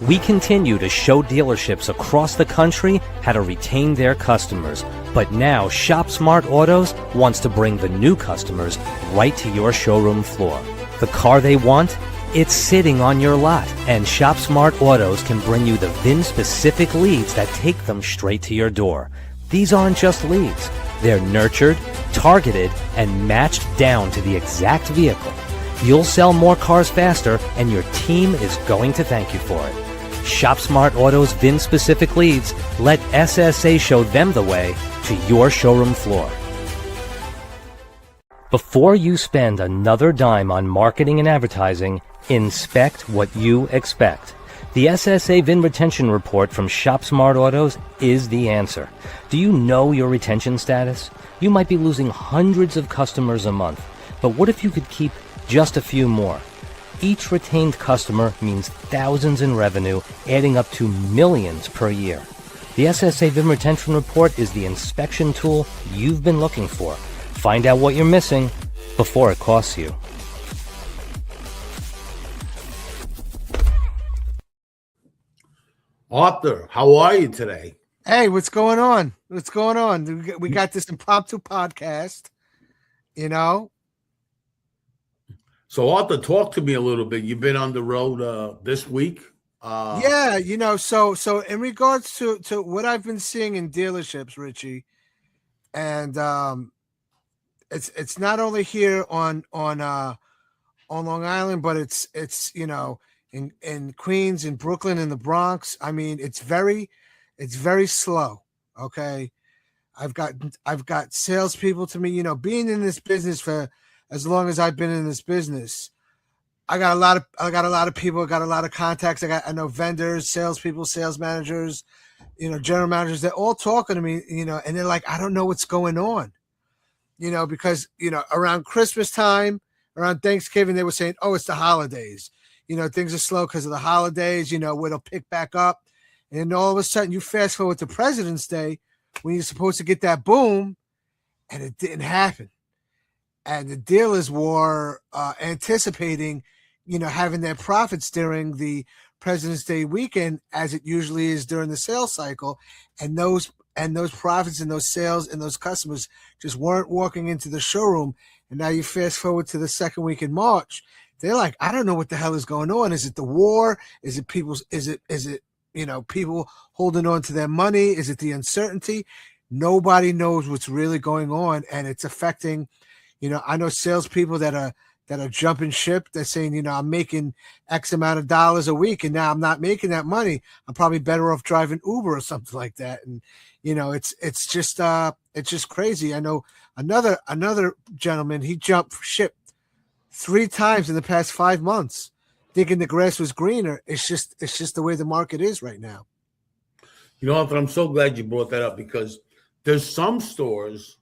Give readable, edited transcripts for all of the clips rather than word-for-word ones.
We continue to show dealerships across the country how to retain their customers. But now Shop Smart Autos wants to bring the new customers right to your showroom floor. The car they want? It's sitting on your lot. And Shop Smart Autos can bring you the VIN-specific leads that take them straight to your door. These aren't just leads. They're nurtured, targeted, and matched down to the exact vehicle. You'll sell more cars faster, and your team is going to thank you for it. Shop Smart Autos VIN-specific leads. Let SSA show them the way to your showroom floor. Before you spend another dime on marketing and advertising, inspect what you expect. The SSA VIN Retention Report from Shop Smart Autos is the answer. Do you know your retention status? You might be losing hundreds of customers a month, but what if you could keep just a few more? Each retained customer means thousands in revenue, adding up to millions per year. The SSA VIN Retention Report is the inspection tool you've been looking for. Find out what you're missing before it costs you. Arthur, how are you today? Hey, what's going on? What's going on? We got this impromptu podcast, you know? So, Arthur, talk to me a little bit. You've been on the road this week. Yeah, you know, so in regards to what I've been seeing in dealerships, Richie, and it's not only here on Long Island, but it's you know, in Queens, in Brooklyn, in the Bronx. I mean, it's very slow. Okay, I've got salespeople to me, you know, being in this business for as long as I've been in this business, I got a lot of people, got a lot of contacts. I know vendors, salespeople, sales managers, you know, general managers. They're all talking to me, you know, and they're like, I don't know what's going on, you know, because, you know, around Christmas time, around Thanksgiving, they were saying, oh, it's the holidays. You know, things are slow because of the holidays, you know, it'll pick back up. And all of a sudden you fast forward to President's Day when you're supposed to get that boom, and it didn't happen. And the dealers were anticipating, you know, having their profits during the President's Day weekend, as it usually is during the sales cycle. And those profits and those sales and those customers just weren't walking into the showroom. And now you fast forward to the second week in March. They're like, I don't know what the hell is going on. Is it the war? Is it you know, people holding on to their money? Is it the uncertainty? Nobody knows what's really going on, and it's affecting. You know, I know salespeople that are jumping ship. They're saying, you know, I'm making X amount of dollars a week, and now I'm not making that money. I'm probably better off driving Uber or something like that. And you know, it's just crazy. I know another gentleman. He jumped ship 3 times in the past 5 months, thinking the grass was greener. It's just the way the market is right now. You know, Arthur, I'm so glad you brought that up, because there's some stores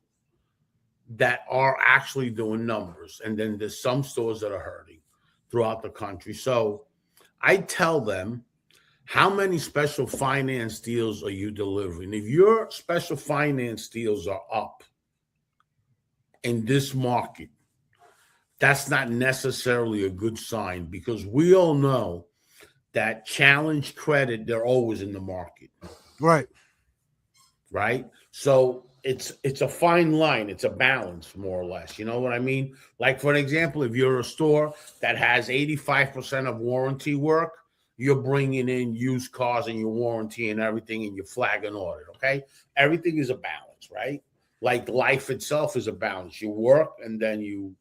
that are actually doing numbers, and then there's some stores that are hurting throughout the country. So I tell them, how many special finance deals are you delivering? If your special finance deals are up in this market, that's not necessarily a good sign, because we all know that challenge credit, they're always in the market. Right. So it's a fine line. It's a balance, more or less. You know what I mean? Like, for an example, if you're a store that has 85% of warranty work, you're bringing in used cars and your warranty and everything, and you're flagging audit, okay? Everything is a balance, right? Like life itself is a balance. You work, and then you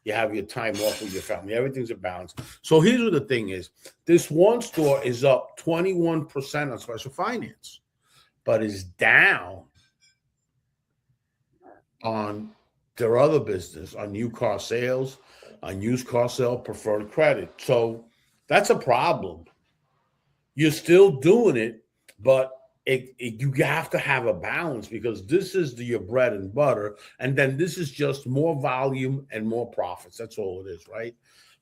have your time off with your family. Everything's a balance. So here's what the thing is. This one store is up 21% on special finance, but is down on their other business, on new car sales, on used car sale, preferred credit. So that's a problem. You're still doing it, but you have to have a balance, because this is your bread and butter, and then this is just more volume and more profits. That's all it is, right?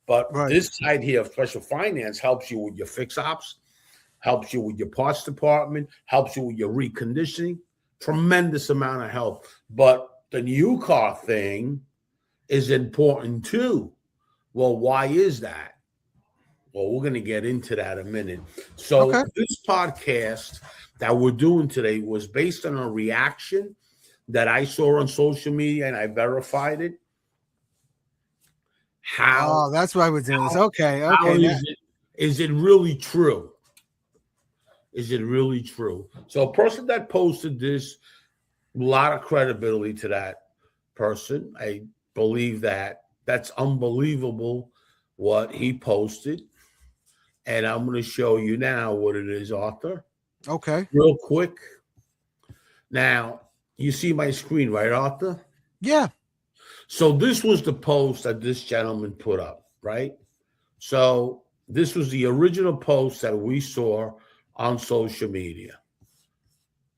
But This side here of special finance helps you with your fix ops, helps you with your parts department, helps you with your reconditioning. Tremendous amount of help. But the new car thing is important too. Well, why is that? Well, we're going to get into that in a minute. So Okay. this podcast that we're doing today was based on a reaction that I saw on social media, and I verified it. How Oh, that's why we're doing this. how, Okay. how Okay. is it really true? Is it really true? So a person that posted this, a lot of credibility to that person. I believe that that's unbelievable what he posted. And I'm going to show you now what it is, Arthur, Okay. real quick. Now, you see my screen, right, Arthur? Yeah. So this was the post that this gentleman put up, right? So this was the original post that we saw on social media,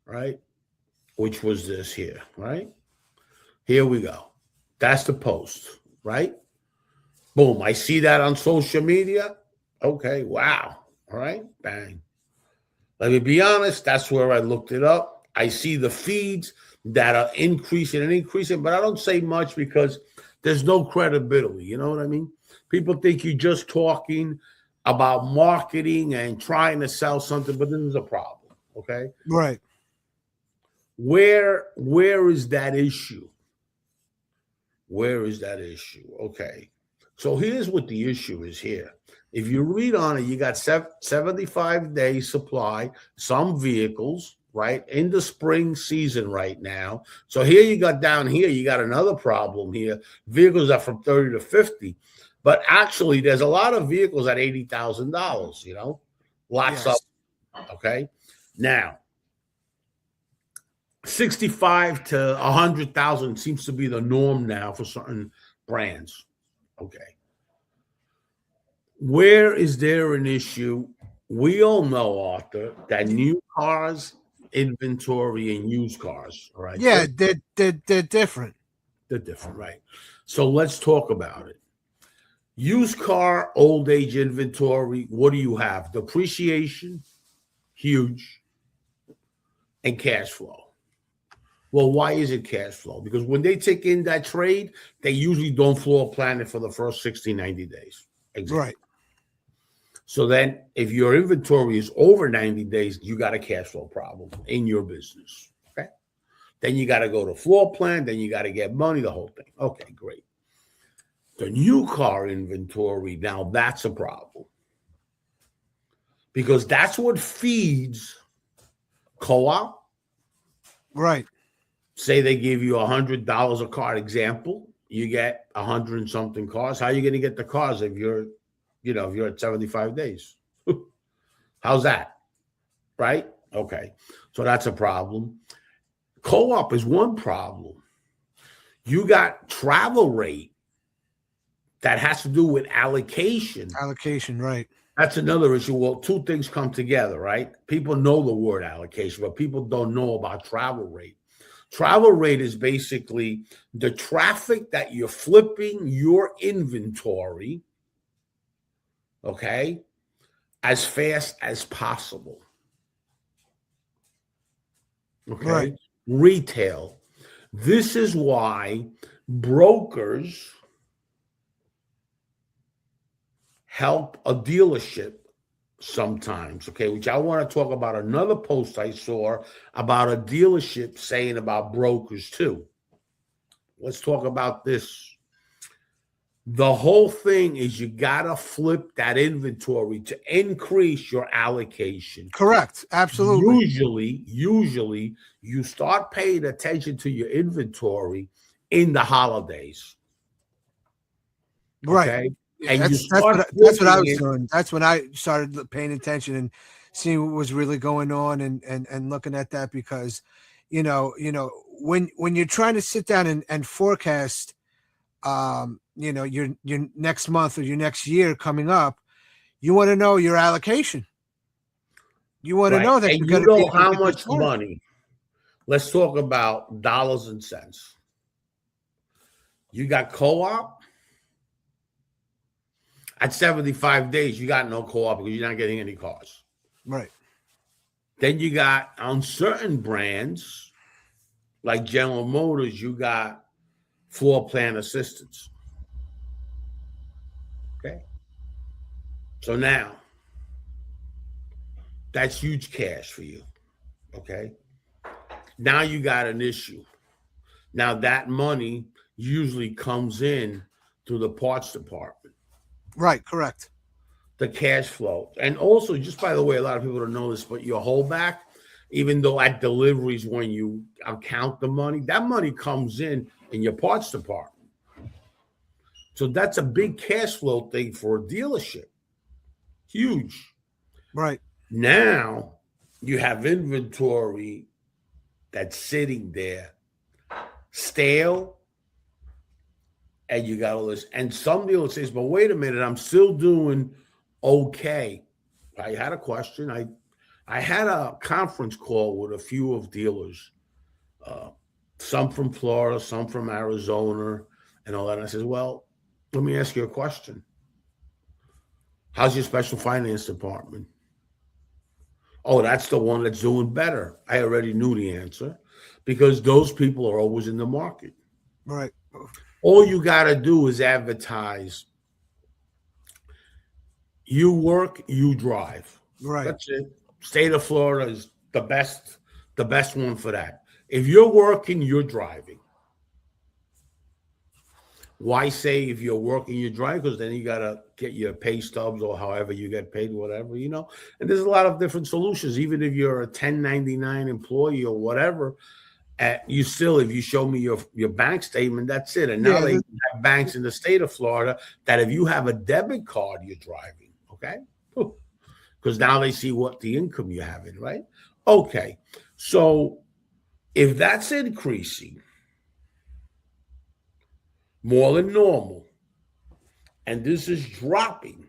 right? Which was this here, right? Here we go. That's the post, right? Boom. I see that on social media. Okay. Wow. All right. Bang. Let me be honest. That's where I looked it up. I see the feeds that are increasing and increasing, but I don't say much because there's no credibility. You know what I mean? People think you're just talking about marketing and trying to sell something, but this is a problem. Okay. Right. Where is that issue? Where is that issue? Okay. So here's what the issue is here. If you read on it, you got 75-day supply, some vehicles, right, in the spring season right now. So here you got down here, you got another problem here. Vehicles are from 30 to 50. But actually, there's a lot of vehicles at $80,000, you know, lots Yes. of, okay. Now, 65 to 100,000 seems to be the norm now for certain brands. Okay. Where is there an issue? We all know, Arthur, that new cars inventory and used cars, all right? Yeah. They're different. They're different, right? So let's talk about it. Used car, old age inventory, what do you have? Depreciation, huge, and cash flow. Well, why is it cash flow? Because when they take in that trade, they usually don't floor plan it for the first 60, 90 days. Exactly. Right. So then if your inventory is over 90 days, you got a cash flow problem in your business. Okay. Then you got to go to floor plan. Then you got to get money, the whole thing. Okay, great. The new car inventory, now that's a problem. Because that's what feeds co-op. Right. Say they give you $100 a car, example, you get 100 and something cars. How are you going to get the cars if you're at 75 days? How's that? Right? Okay. So that's a problem. Co-op is one problem. You got travel rate that has to do with allocation. Allocation. Right. That's another issue. Well, two things come together, right? People know the word allocation, but people don't know about travel rate. Travel rate is basically the traffic that you're flipping your inventory, okay, as fast as possible. Okay. Right. Retail. This is why brokers help a dealership sometimes, okay, which I want to talk about another post I saw about a dealership saying about brokers too. Let's talk about this. The whole thing is you got to flip that inventory to increase your allocation. Correct. Absolutely. Usually you start paying attention to your inventory in the holidays. Right. Okay? Yeah, And that's what I was doing. That's when I started paying attention and seeing what was really going on and looking at that because, when you're trying to sit down and forecast, your next month or your next year coming up, you want to know your allocation. You want to know that you're going to be how much money. Let's talk about dollars and cents. You got co-op. At 75 days, you got no co-op because you're not getting any cars. Right. Then you got on certain brands, like General Motors, you got floor plan assistance. Okay. So now that's huge cash for you. Okay. Now you got an issue. Now that money usually comes in through the parts department, Right. Correct. the cash flow. And also, just by the way, a lot of people don't know this, but your holdback, even though at deliveries when you account the money, that money comes in your parts department. So that's a big cash flow thing for a dealership. Huge. Right. Now you have inventory that's sitting there stale, and you got all this. And some dealer says, but wait a minute, I'm still doing okay. I had a question. I had a conference call with a few of dealers, some from Florida, some from Arizona, and all that. And I said, well, let me ask you a question. How's your special finance department? Oh, that's the one that's doing better. I already knew the answer because those people are always in the market. Right. All you got to do is advertise. You work, you drive. Right. That's it. State of Florida is the best one for that. If you're working, you're driving. Why say if you're working, you drive? Because then you got to get your pay stubs or however you get paid, whatever, you know. And there's a lot of different solutions. Even if you're a 1099 employee or whatever, you still, if you show me your bank statement, that's it. And now they have banks in the state of Florida that if you have a debit card, you're driving, okay? Because now they see what the income you're having, right? Okay, so if that's increasing more than normal, and this is dropping,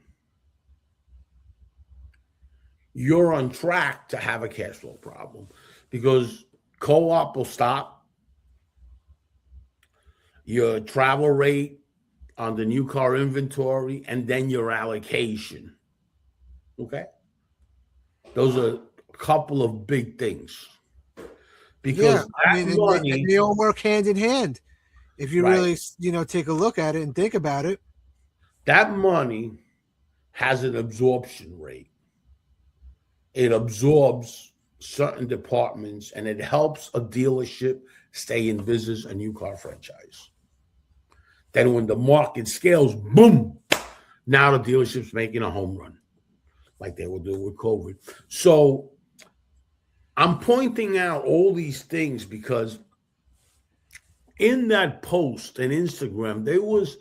you're on track to have a cash flow problem because co-op will stop. Your travel rate on the new car inventory, and then your allocation. Okay? Those are a couple of big things. Because they all work hand in hand. If you really, take a look at it and think about it. That money has an absorption rate. It absorbs certain departments, and it helps a dealership stay in business, a new car franchise. Then when the market scales, boom, now the dealership's making a home run like they were doing with COVID. So I'm pointing out all these things because in that post on Instagram, there was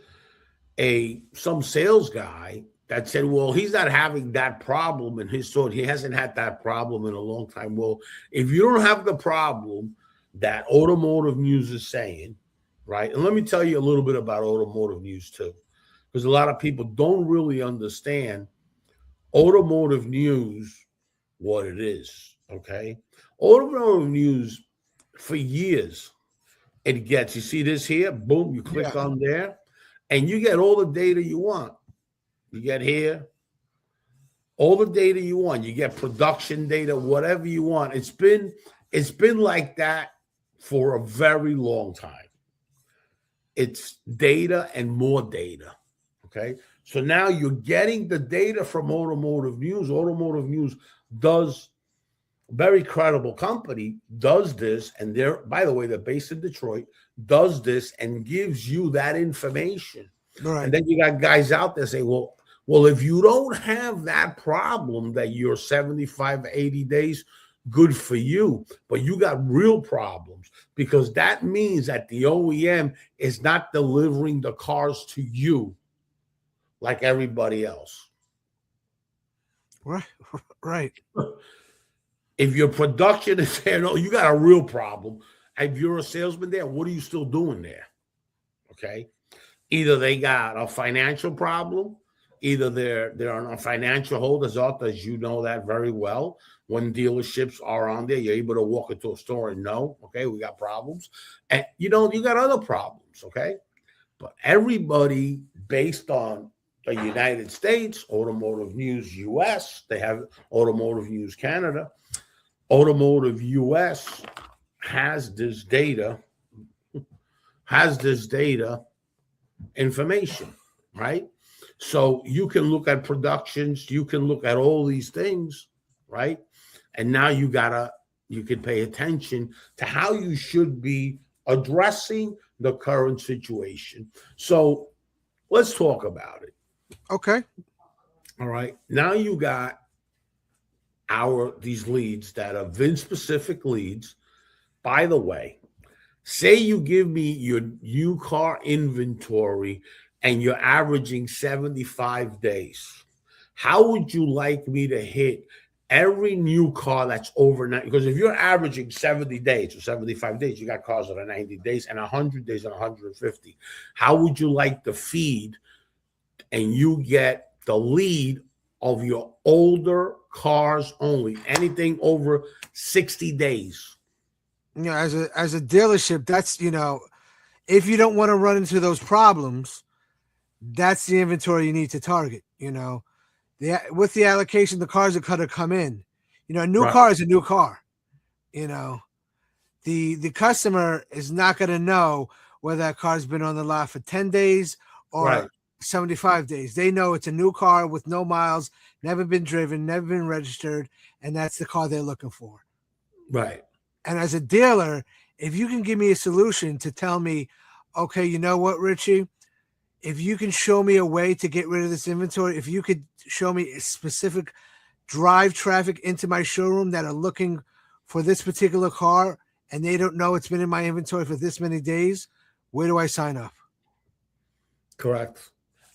some sales guy that said, well, he's not having that problem in his store. He hasn't had that problem in a long time. Well, if you don't have the problem that Automotive News is saying, right? And let me tell you a little bit about Automotive News too, because a lot of people don't really understand Automotive News, what it is, okay? Automotive News, for years, it gets, you see this here, boom, you click on there, and you get all the data you want. You get here, all the data you want. You get production data, whatever you want. It's been like that for a very long time. It's data and more data, okay? So now you're getting the data from Automotive News. Automotive News does, very credible company, does this, and they're, by the way, they're based in Detroit, does this and gives you that information. Right. And then you got guys out there say, well, if you don't have that problem that you're 75, 80 days, good for you. But you got real problems because that means that the OEM is not delivering the cars to you like everybody else. Right. If your production is there, no, you got a real problem. If you're a salesman there, what are you still doing there? Okay. Either they got a financial problem, either they're on a financial hold, as you know that very well. When dealerships are on there, you're able to walk into a store and know, okay, we got problems. And you got other problems, okay? But everybody, based on the United States, Automotive News US, they have Automotive News Canada, Automotive US has this data information, right? So you can look at productions, you can look at all these things, right? And now you can pay attention to how you should be addressing the current situation. So let's talk about it. Okay. All right. Now you got these leads that are VIN specific leads. By the way, say you give me your new car inventory and you're averaging 75 days. How would you like me to hit every new car that's overnight? Because if you're averaging 70 days or 75 days, you got cars that are 90 days and 100 days and 150. How would you like the feed and you get the lead of your older cars only, anything over 60 days? You know, as a dealership, that's, you know, if you don't want to run into those problems, that's the inventory you need to target. You know, with the allocation, the cars that could have come in. You know, a new car is a new car. You know, the customer is not going to know whether that car's been on the lot for 10 days or 75 days. They know it's a new car with no miles, never been driven, never been registered, and that's the car they're looking for. Right. And as a dealer, if you can give me a solution to tell me, okay, you know what, Richie, if you can show me a way to get rid of this inventory, if you could show me a specific drive traffic into my showroom that are looking for this particular car and they don't know it's been in my inventory for this many days, where do I sign up? Correct.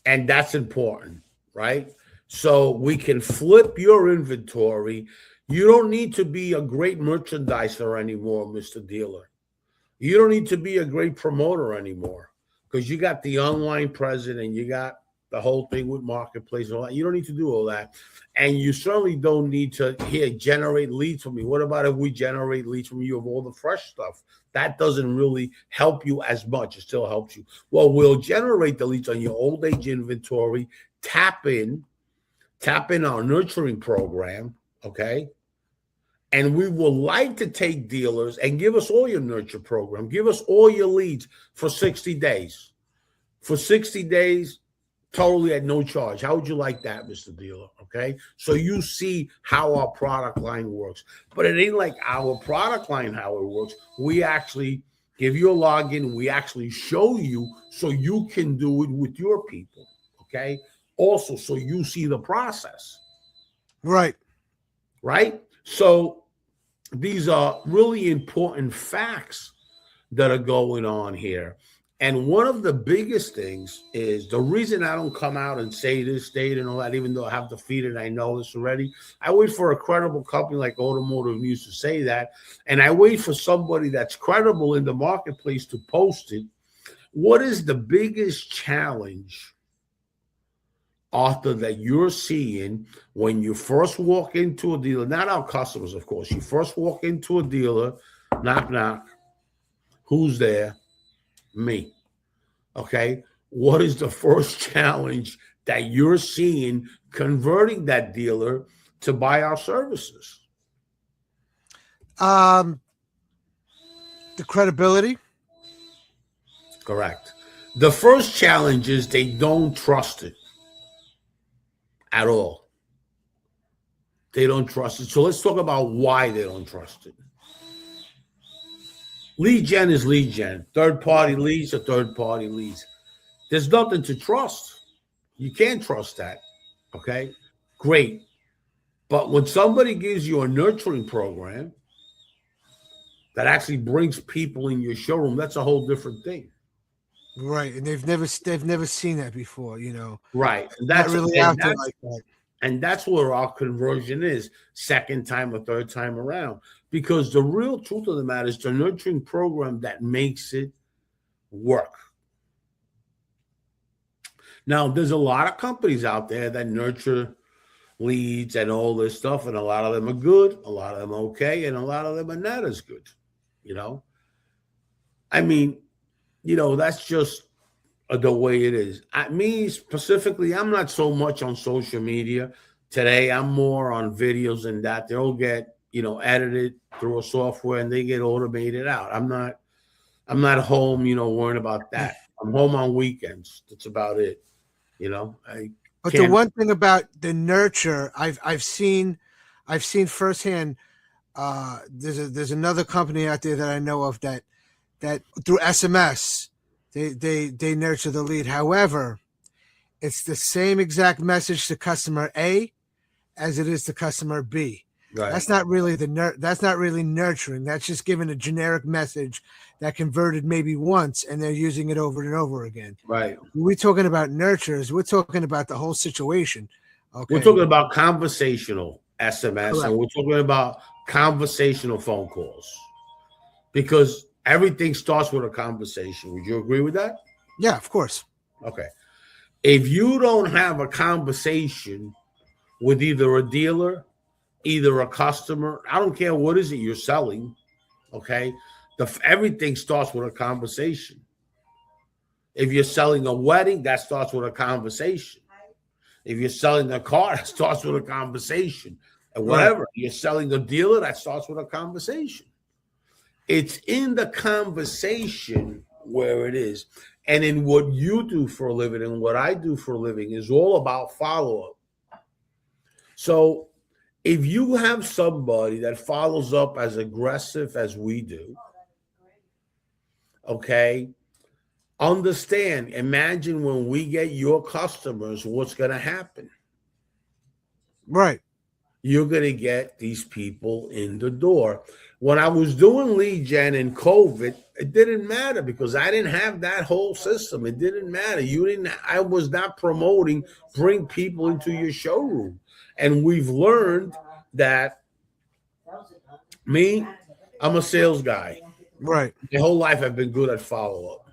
And that's important, right? So we can flip your inventory. You don't need to be a great merchandiser anymore, Mr. Dealer. You don't need to be a great promoter anymore because you got the online presence and you got the whole thing with marketplace and all that. You don't need to do all that. And you certainly don't need to generate leads from me. What about if we generate leads from you of all the fresh stuff? That doesn't really help you as much. It still helps you. Well, we'll generate the leads on your old age inventory, tap in our nurturing program, okay? And we would like to take dealers and give us all your nurture program. Give us all your leads for 60 days. For 60 days, totally at no charge. How would you like that, Mr. Dealer? Okay. So you see how our product line works. But it ain't like our product line, how it works. We actually give you a login. We actually show you so you can do it with your people. Okay. Also, so you see the process. Right. Right. So these are really important facts that are going on here. And one of the biggest things is the reason I don't come out and say this date and all that, even though I have the feed and I know this already. I wait for a credible company like Automotive News to say that. And I wait for somebody that's credible in the marketplace to post it. What is the biggest challenge, Arthur, that you're seeing when you first walk into a dealer? Not our customers, of course. You first walk into a dealer, knock, knock. Who's there? Me. Okay. What is the first challenge that you're seeing converting that dealer to buy our services? The credibility. Correct. The first challenge is they don't trust it at all. They don't trust it. So let's talk about why they don't trust it. Lead gen is lead gen. Third-party leads are third-party leads. There's nothing to trust. You can't trust that. Okay? Great. But when somebody gives you a nurturing program that actually brings people in your showroom, that's a whole different thing. Right. And they've never seen that before, you know. Right. That's not really out there like that. And that's where our conversion is, second time or third time around. Because the real truth of the matter is the nurturing program that makes it work. Now, there's a lot of companies out there that nurture leads and all this stuff, and a lot of them are good, a lot of them are okay, and a lot of them are not as good, you know? I mean, you know, that's just the way it is. Me specifically, I'm not so much on social media today. I'm more on videos and that. They'll get, you know, edited through a software and they get automated out. I'm not home, you know, worrying about that. I'm home on weekends. That's about it. You know, I But the can't. one thing about the nurture, I've seen firsthand. There's another company out there that I know of that through SMS they nurture the lead. However, it's the same exact message to customer A as it is to customer B. Right. That's not really that's not really nurturing. That's just giving a generic message that converted maybe once and they're using it over and over again. Right. We're talking about nurtures. We're talking about the whole situation. Okay. We're talking about conversational SMS, Correct. and we're talking about conversational phone calls, because everything starts with a conversation. Would you agree with that? Yeah, of course. Okay. If you don't have a conversation with either a dealer, either a customer, I don't care what is it you're selling, okay? Everything starts with a conversation. If you're selling a wedding, that starts with a conversation. If you're selling a car, that starts with a conversation. And whatever, you're selling a dealer, that starts with a conversation. It's in the conversation where it is. And in what you do for a living and what I do for a living is all about follow-up. So if you have somebody that follows up as aggressive as we do, okay, understand, imagine when we get your customers, what's going to happen. Right. You're going to get these people in the door. When I was doing lead gen in COVID, it didn't matter because I didn't have that whole system. It didn't matter. I was not promoting bring people into your showroom. And we've learned that I'm a sales guy. Right. My whole life I've been good at follow-up.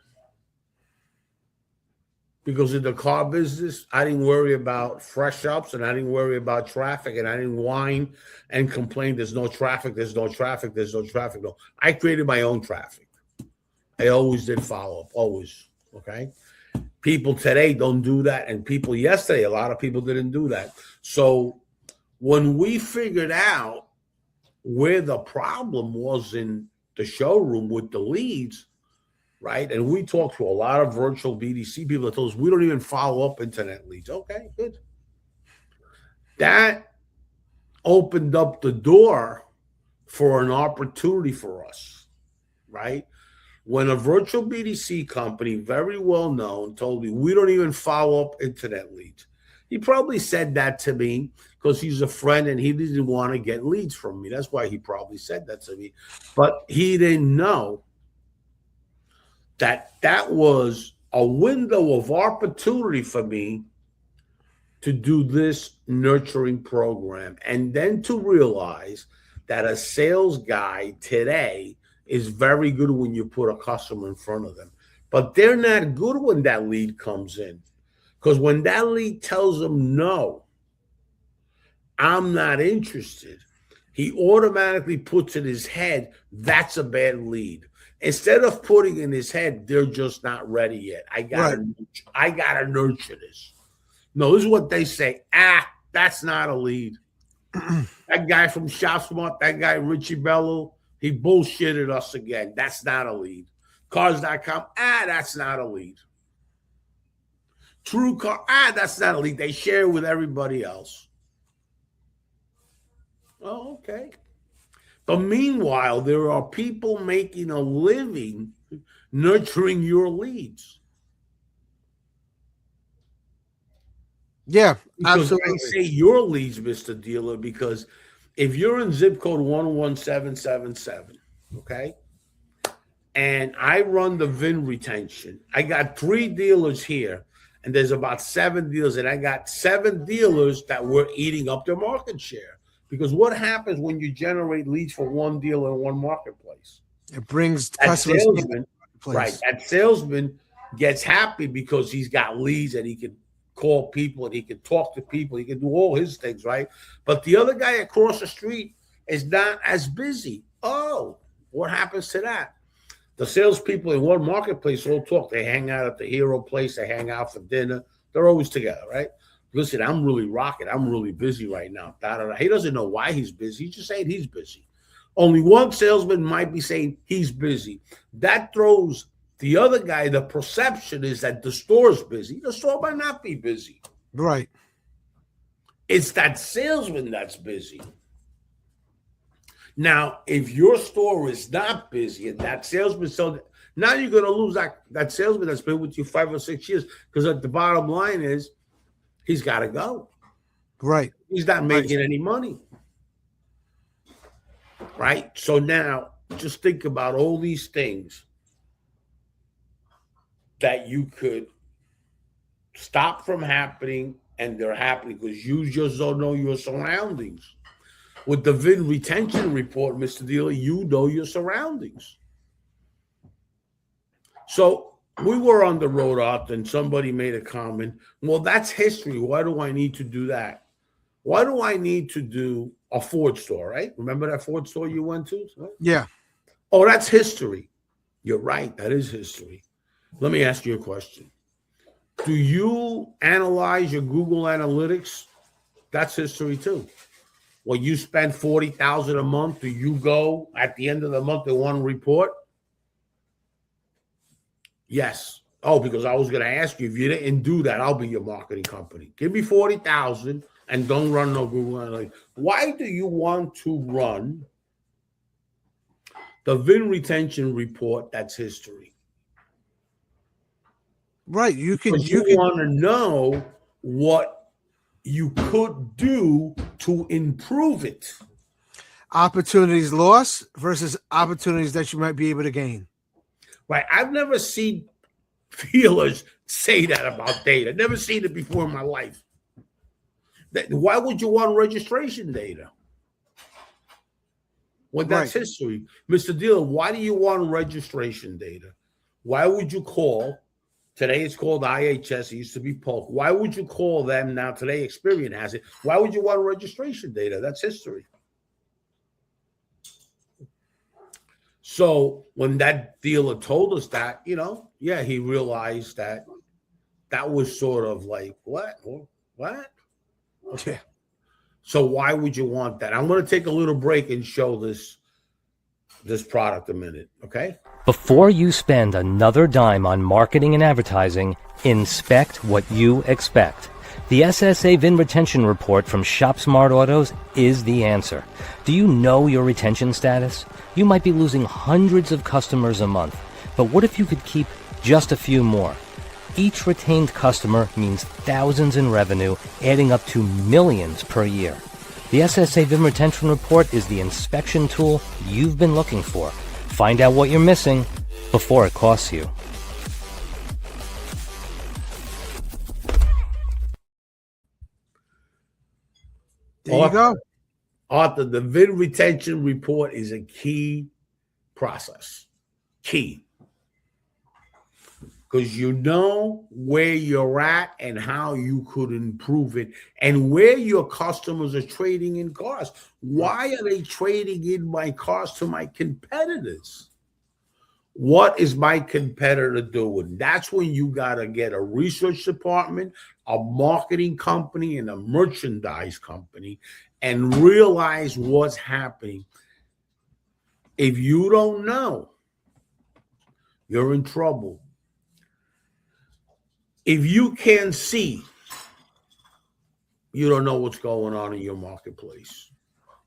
Because in the car business, I didn't worry about fresh ups and I didn't worry about traffic and I didn't whine and complain. There's no traffic. There's no traffic. There's no traffic. No, I created my own traffic. I always did follow up. Always. Okay. People today don't do that. And people yesterday, a lot of people didn't do that. So when we figured out where the problem was in the showroom with the leads, right? And we talked to a lot of virtual BDC people that told us we don't even follow up internet leads. Okay, good. That opened up the door for an opportunity for us, right? When a virtual BDC company, very well known, told me we don't even follow up internet leads. He probably said that to me because he's a friend and he didn't want to get leads from me. That's why he probably said that to me. But he didn't know that was a window of opportunity for me to do this nurturing program, and then to realize that a sales guy today is very good when you put a customer in front of them, but they're not good when that lead comes in, because when that lead tells them no, I'm not interested, he automatically puts in his head that's a bad lead. Instead of putting in his head, they're just not ready yet. I gotta nurture this. No, this is what they say. That's not a lead. That guy from ShopSmart, that guy Richie Bello, he bullshitted us again. That's not a lead. Cars.com, that's not a lead. True Car, that's not a lead. They share it with everybody else. Oh, okay. But meanwhile, there are people making a living nurturing your leads. Yeah, because absolutely. I say your leads, Mr. Dealer, because if you're in zip code 11777, okay, and I run the VIN retention, I got 3 dealers here, and there's about 7 dealers, and I got 7 dealers that were eating up their market share. Because what happens when you generate leads for one dealer in one marketplace? It brings customers. Right. That salesman gets happy because he's got leads and he can call people and he can talk to people. He can do all his things, right? But the other guy across the street is not as busy. Oh, what happens to that? The salespeople in one marketplace all talk. They hang out at the hero place. They hang out for dinner. They're always together, right? Listen, I'm really rocking. I'm really busy right now. He doesn't know why he's busy. He's just saying he's busy. Only one salesman might be saying he's busy. That throws The other guy, the perception is that the store's busy. The store might not be busy. Right. It's that salesman that's busy. Now, if your store is not busy and that salesman sells, now you're going to lose that salesman that's been with you 5 or 6 years, because at the bottom line is he's got to go. Right. He's not making any money. Right? So now just think about all these things that you could stop from happening, and they're happening because you just don't know your surroundings. With the VIN retention report, Mr. Dealer, you know your surroundings. So we were on the road out, and somebody made a comment. Well, that's history. Why do I need to do that? Why do I need to do a Ford store, right? Remember that Ford store you went to? Yeah. Oh, that's history. You're right. That is history. Let me ask you a question. Do you analyze your Google Analytics? That's history too. Well, you spend $40,000 a month. Do you go at the end of the month and one report? Yes. Oh, because I was going to ask you, if you didn't do that, I'll be your marketing company. Give me $40,000 and don't run no Google Analytics. Why do you want to run the VIN retention report? That's history. Right. You can want to know what you could do to improve it. Opportunities lost versus opportunities that you might be able to gain. Right. I've never seen dealers say that about data. Never seen it before in my life. Why would you want registration data? Well, that's history. Mr. Dealer, why do you want registration data? Why would you call? Today it's called IHS. It used to be Polk. Why would you call them now? Today Experian has it. Why would you want registration data? That's history. So when that dealer told us that, yeah, he realized that was sort of like, what? Okay. So why would you want that? I'm going to take a little break and show this product a minute, okay? Before you spend another dime on marketing and advertising, inspect what you expect. The SSA VIN retention report from Shop Smart Autos is the answer. Do you know your retention status? You might be losing hundreds of customers a month, but what if you could keep just a few more? Each retained customer means thousands in revenue, adding up to millions per year. The SSA VIN retention report is the inspection tool you've been looking for. Find out what you're missing before it costs you. There you go. Arthur, the VIN retention report is a key process. Key. Because you know where you're at and how you could improve it and where your customers are trading in cars. Why are they trading in my cars to my competitors? What is my competitor doing? That's when you got to get a research department, a marketing company, and a merchandise company and realize what's happening. If you don't know, you're in trouble. If you can't see, you don't know what's going on in your marketplace.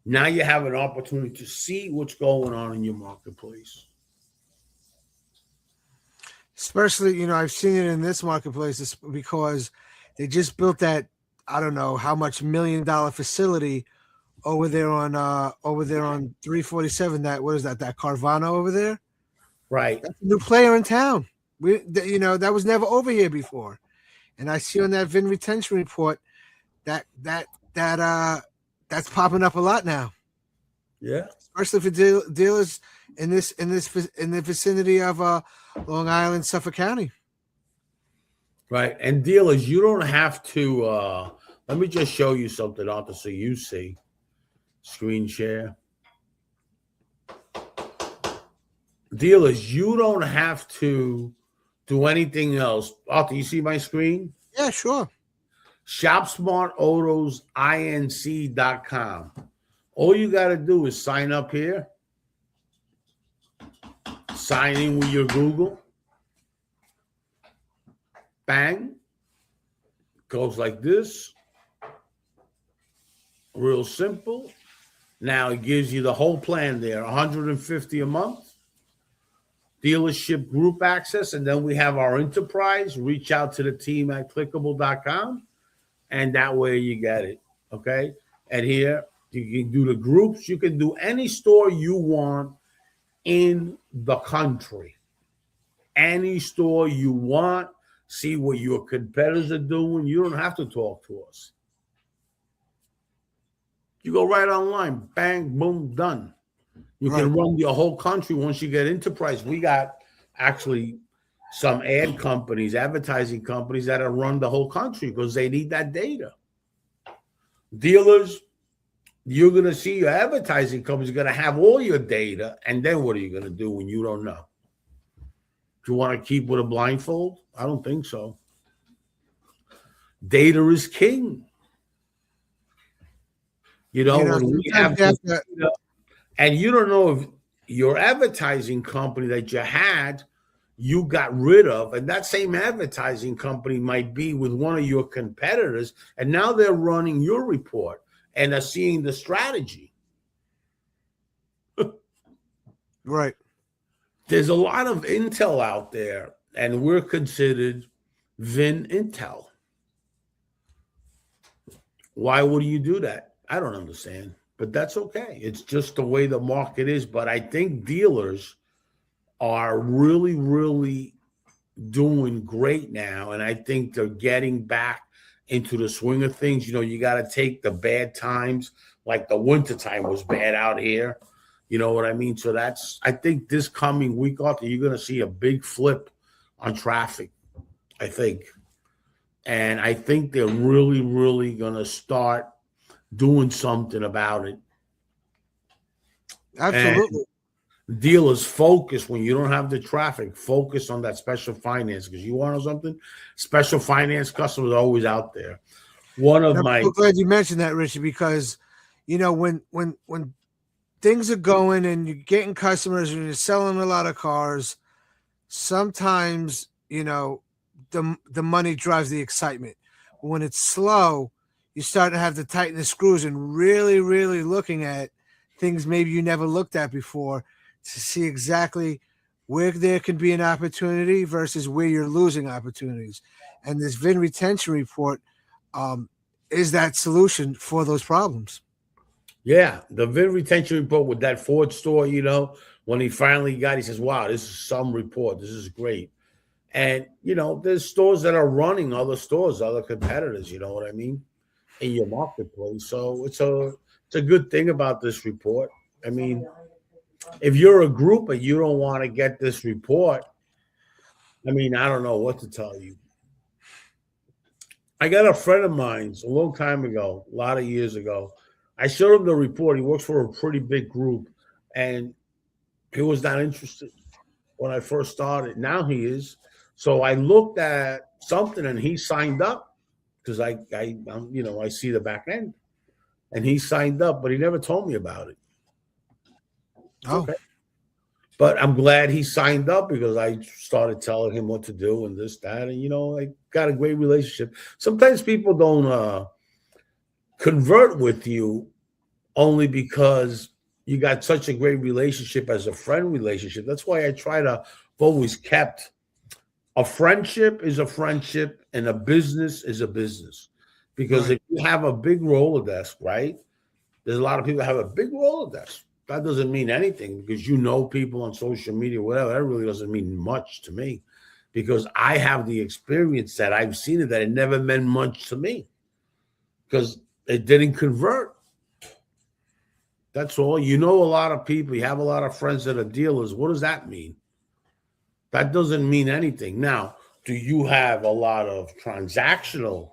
Now you have an opportunity to see what's going on in your marketplace. Especially, I've seen it in this marketplace because they just built that, I don't know how much $1 million facility over there on 347. What is that Carvana over there? Right. That's a new player in town. That was never over here before. And I see on that VIN retention report that's popping up a lot now. Yeah. Especially for dealers in the vicinity of Long Island, Suffolk County. Right. And dealers, you don't have to let me just show you something, Arthur, so you see. Screen share. Dealers, you don't have to do anything else. Arthur, you see my screen? Yeah, sure. ShopSmartAutosInc.com. All you got to do is sign up here. Sign in with your Google. Bang. Goes like this. Real simple. Now it gives you the whole plan there, $150 a month, dealership group access, and then we have our enterprise. Reach out to the team at clickable.com, and that way you get it. Okay. And here you can do the groups. You can do any store you want in the country. Any store you want. See what your competitors are doing. You don't have to talk to us. You go right online, bang, boom, done. You can run your whole country once you get enterprise. We got actually some ad companies, advertising companies that are run the whole country because they need that data. Dealers, you're going to see your advertising companies are going to have all your data. And then what are you going to do when you don't know? Do you want to keep with a blindfold? I don't think so. Data is king. When we have data, and you don't know if your advertising company that you had, you got rid of, and that same advertising company might be with one of your competitors, and now they're running your report and are seeing the strategy. Right. There's a lot of intel out there, and we're considered VIN intel. Why would you do that? I don't understand, but that's okay. It's just the way the market is. But I think dealers are really, really doing great now. And I think they're getting back into the swing of things. You got to take the bad times, like the winter time was bad out here. You know what I mean? So I think this coming week after, you're going to see a big flip on traffic, I think. And I think they're really, really going to start doing something about it. Absolutely. And dealers focus when you don't have the traffic, focus on that special finance, because you want something, special finance customers are always out there. I'm so glad you mentioned that, Richard, because when things are going and you're getting customers and you're selling a lot of cars, sometimes the money drives the excitement. When it's slow, you start to have to tighten the screws and really, really looking at things maybe you never looked at before to see exactly where there can be an opportunity versus where you're losing opportunities. And this VIN retention report is that solution for those problems. Yeah, the VIN retention report with that Ford store, when he finally he says, wow, this is some report. This is great. And, there's stores that are running other stores, other competitors, you know what I mean, in your marketplace. So it's a good thing about this report. I mean, if you're a group and you don't want to get this report, I mean, I don't know what to tell you. I got a friend of mine a long time ago, a lot of years ago. I showed him the report. He works for a pretty big group, and he was not interested when I first started. Now he is. So I looked at something, and he signed up because I see the back end, and he signed up, but he never told me about it. Oh. Okay. But I'm glad he signed up because I started telling him what to do and this, that, and I got a great relationship. Sometimes people don't convert with you only because you got such a great relationship as a friend relationship. That's why I try to always kept a friendship is a friendship and a business is a business. Because if you have a big Rolodex, right? There's a lot of people that have a big Rolodex. That doesn't mean anything because people on social media, whatever. That really doesn't mean much to me because I have the experience that I've seen it that it never meant much to me because it didn't convert. That's all. A lot of people. You have a lot of friends that are dealers. What does that mean? That doesn't mean anything. Now, do you have a lot of transactional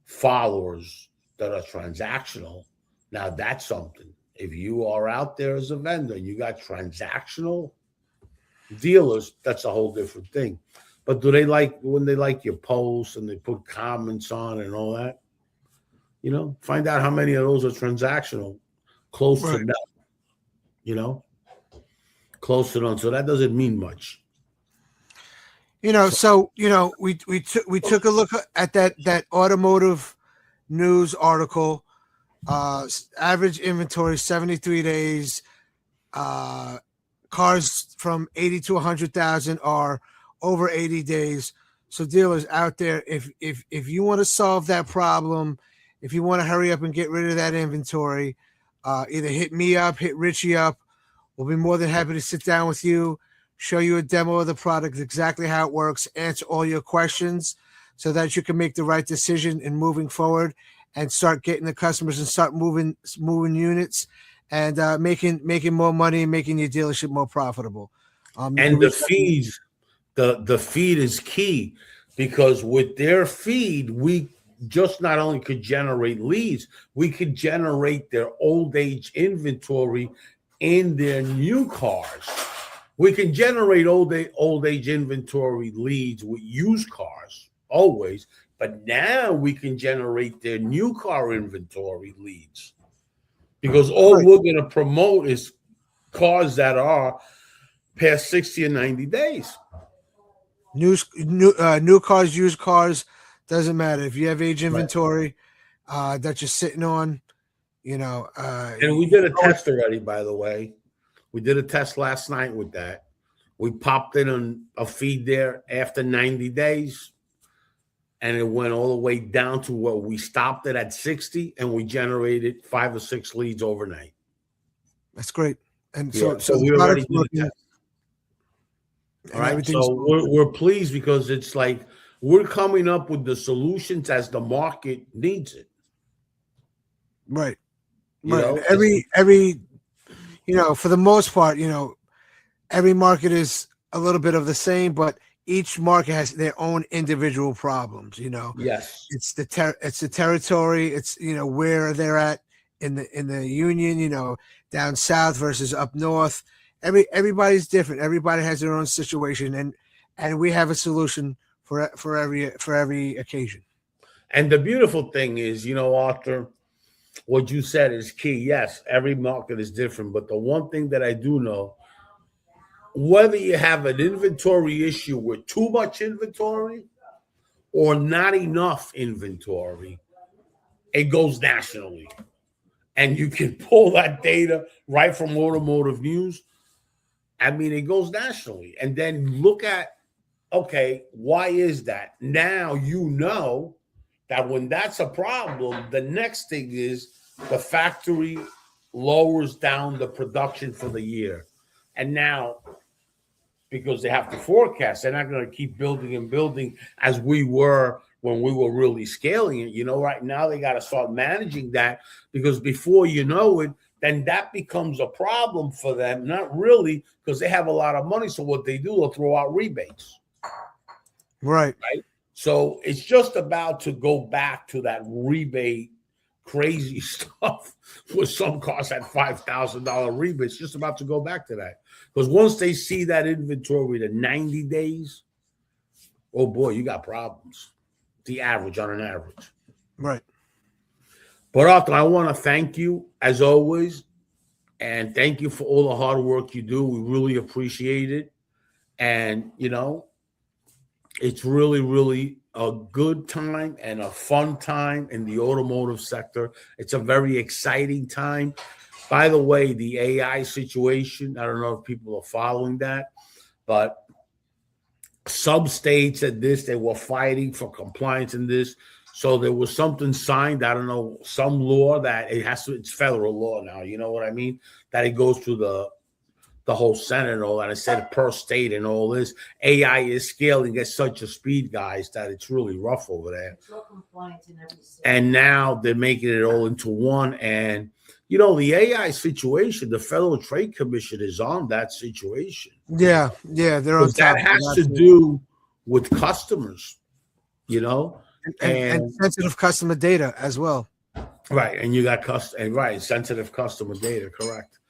followers that are transactional? Now, that's something. If you are out there as a vendor and you got transactional dealers, that's a whole different thing. But do they like when they like your posts and they put comments on and all that? Find out how many of those are transactional. Close to none. Close to none. So that doesn't mean much. So we took a look at that automotive news article. Average inventory 73 days. Cars from 80 to 100,000 are over 80 days. So dealers out there, if you want to solve that problem, if you want to hurry up and get rid of that inventory, either hit me up, hit Richie up. We'll be more than happy to sit down with you, show you a demo of the product, exactly how it works, answer all your questions so that you can make the right decision in moving forward and start getting the customers and start moving units and making more money and making your dealership more profitable. And the fees, the feed is key, because with their feed, we just not only could generate leads, we could generate their old age inventory in their new cars. We can generate old age inventory leads with used cars always, but now we can generate their new car inventory leads, because all we're going to promote is cars that are past 60 and 90 days. New cars, used cars, doesn't matter. If you have age inventory that you're sitting on, and we did a test already, by the way. We did a test last night with that. We popped in on a feed there after 90 days, and it went all the way down to what we stopped it at 60, and we generated 5 or 6 leads overnight. That's great. And so so we already did the test. All right. So we're pleased, because it's like we're coming up with the solutions as the market needs it. Right. Every for the most part, every market is a little bit of the same, but each market has their own individual problems. Yes, it's the territory. It's where they're at in the union. Down south versus up north. Everybody's different. Everybody has their own situation, and we have a solution for every occasion. And the beautiful thing is, Arthur, what you said is key. Yes, every market is different, but the one thing that I do know, whether you have an inventory issue with too much inventory or not enough inventory, it goes nationally. And you can pull that data right from automotive news. I mean, it goes nationally. And then look at, okay, why is that? Now you know that when that's a problem, the next thing is the factory lowers down the production for the year. And now, because they have to forecast, they're not going to keep building and building as we were when we were really scaling it. Right now they got to start managing that, because before you know it, then that becomes a problem for them. Not really, because they have a lot of money. So what they do, they'll throw out rebates. Right. So it's just about to go back to that rebate crazy stuff with some cars at $5,000 rebates. Just about to go back to that, because once they see that inventory to 90 days, oh boy, you got problems. The average on an average. Right. But Arthur, I want to thank you as always, and thank you for all the hard work you do. We really appreciate it. And, it's really, really a good time and a fun time in the automotive sector. It's a very exciting time. By the way, the AI situation, I don't know if people are following that, but some states at this, they were fighting for compliance in this. So there was something signed, I don't know, some law that it's federal law now, you know what I mean? That it goes through the whole Senate and all that. I said per state and all this. AI is scaling at such a speed, guys, that it's really rough over there. It's all compliance in every state. And now they're making it all into one. And, the AI situation, the Federal Trade Commission is on that situation. Yeah, they're on top. That has to do with customers, and sensitive customer data as well. Right, and you got sensitive customer data, correct?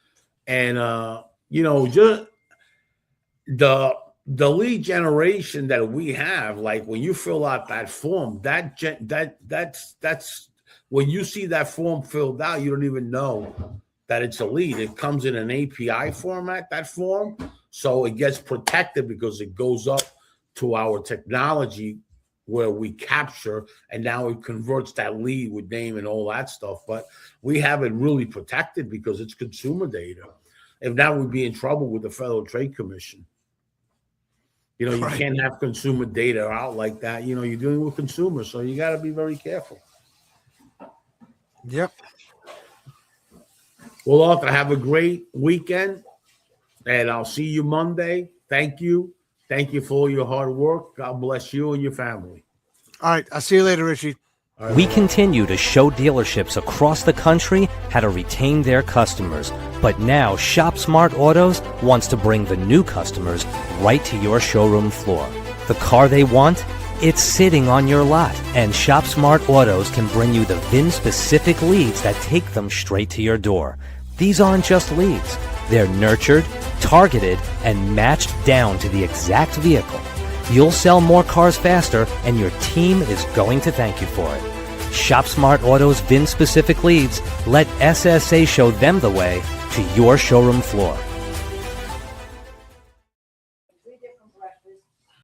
And just the lead generation that we have, like when you fill out that form, that's when you see that form filled out, you don't even know that it's a lead. It comes in an API format, that form, so it gets protected because it goes up to our technology where we capture and now it converts that lead with name and all that stuff. But we have it really protected because it's consumer data. If not, we'd be in trouble with the Federal Trade Commission. You know, you can't have consumer data out like that. You know, you're dealing with consumers, so you got to be very careful. Yep. Well, Arthur, have a great weekend, and I'll see you Monday. Thank you. Thank you for all your hard work. God bless you and your family. All right. I'll see you later, Richie. We continue to show dealerships across the country how to retain their customers. But now ShopSmart Autos wants to bring the new customers right to your showroom floor. The car they want? It's sitting on your lot. And ShopSmart Autos can bring you the VIN-specific leads that take them straight to your door. These aren't just leads. They're nurtured, targeted, and matched down to the exact vehicle. You'll sell more cars faster, and your team is going to thank you for it. ShopSmart Auto's VIN-specific leads let SSA show them the way to your showroom floor.